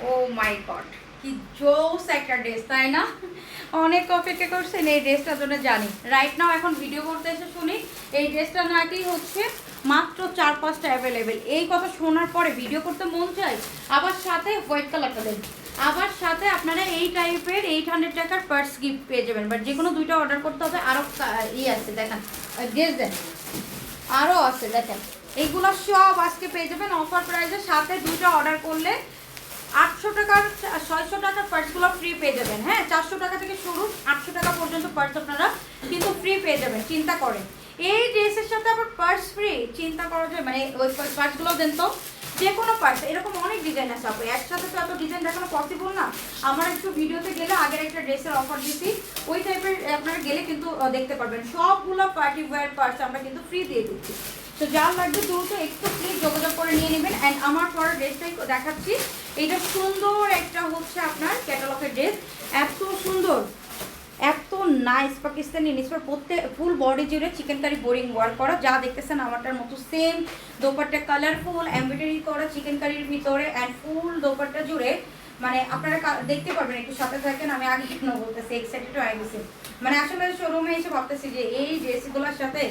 ও মাই god, কি জোস একটা ড্রেস, তাই না? অনেক অপেক্ষা করছেন এই ড্রেসটার জন্য, জানি। রাইট নাও এখন ভিডিও করতে এসে শুনি এই ড্রেসটা নাকি হচ্ছে মাত্র 4-5টা অ্যাভেলেবেল। এই কথা শোনার পরে ভিডিও করতে মন চায়। আবার সাথে হোয়াইট কালারটা দেন, আবার সাথে আপনারা এই টাইপের 800 টাকার পার্স গিফট পেয়ে যাবেন। বাট যে কোনো দুইটা অর্ডার করতে হবে। আরও আছে দেখেন, ড্রেস দেন, আরও আছে দেখেন। এইগুলো সব আজকে পেয়ে যাবেন অফার প্রাইসের সাথে। দুইটা অর্ডার করলে 800 টাকার 600 টাকার পার্সগুলো ফ্রি পেয়ে যাবেন। হ্যাঁ, 400 টাকা থেকে শুরু, 800 টাকা পর্যন্ত পার্স আপনারা কিন্তু ফ্রি পেয়ে যাবেন। চিন্তা করেন এই ড্রেসের সাথে আবার পার্স ফ্রি, চিন্তা করা যায়। মানে ওই পার্সগুলো দেন তো, যে কোনো পার্স। এরকম অনেক ডিজাইন আছে আপু, একসাথে তো এত ডিজাইন দেখানো পসিবল না। আমার একটু ভিডিওতে গেলে আগের একটা ড্রেসের অফার দিছি, ওই টাইপের আপনারা গেলে কিন্তু দেখতে পারবেন। সবগুলো পার্টি ওয়্যার পার্স আমরা কিন্তু ফ্রি দিয়ে দিচ্ছি। তো যা লাগবে দ্রুত একটু প্লিজ যোগাযোগ করে নিয়ে নেবেন। অ্যান্ড আমার পরের ড্রেসটাই দেখাচ্ছি। এটা সুন্দর একটা হচ্ছে আপনার ক্যাটালগের ড্রেস, এত সুন্দর, এত নাইস পাকিস্তানি নিসপার, প্রত্যেক ফুল বডি জুড়ে চিকেন কারি বোরিং ওয়ার্ক করা, যা দেখতেছেন আমারটার মতো সেম। দোপাট্টা কালারফুল এমব্রয়ডারি করা চিকেন কারির ভিতরে, অ্যান্ড ফুল দোপাট্টা জুড়ে। মানে আপনারা দেখতে পারবেন, একটু সাথে থাকেন। আমি আগে কেন বলতেছি, এক্সাইটেড হয়ে গেছি। মানে আসলে শোরুমে এসে ভাবতেছি যে এই ড্রেসগুলোর সাথে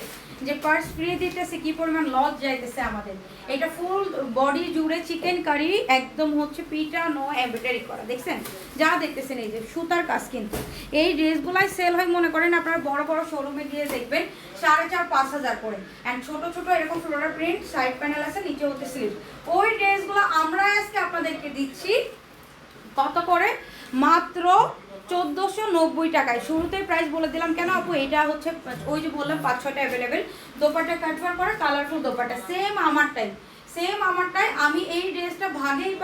যে পার্স ফ্রি দিতেছে, কি পরিমাণ লস যাইতেছে আমাদের। এটা ফুল বডি জুড়ে চিকেন কারি, একদম হচ্ছে পিটা নো এমব্রয়ডারি করা, দেখছেন? যা দেখতেছেন এই যে সুতার কাজ। কিন্তু এই ড্রেসগুলাই সেল হয়, মনে করেন আপনারা বড় বড় শোরুমে গিয়ে দেখবেন 4,500-5,000 করে। অ্যান্ড ছোট ছোট এরকম ফ্লোরাল প্রিন্ট, সাইড প্যানেল আছে, নিচে হচ্ছে স্লিভ। ওই ড্রেসগুলো আমরা আজকে আপনাদেরকে দিচ্ছি কত করে? মাত্র 1490 টাকায়। শুরুতেই প্রাইস বলে দিলাম কেন আপু, এটা হচ্ছে ওই যে বললাম 5-6টা অ্যাভেলেবেল। দোপাট্টা কাটওয়ার করা কালারফুল দোপাট্টা, সেম আমারটাই, সেম আমারটাই। আমি এই ড্রেসটা ভাগেই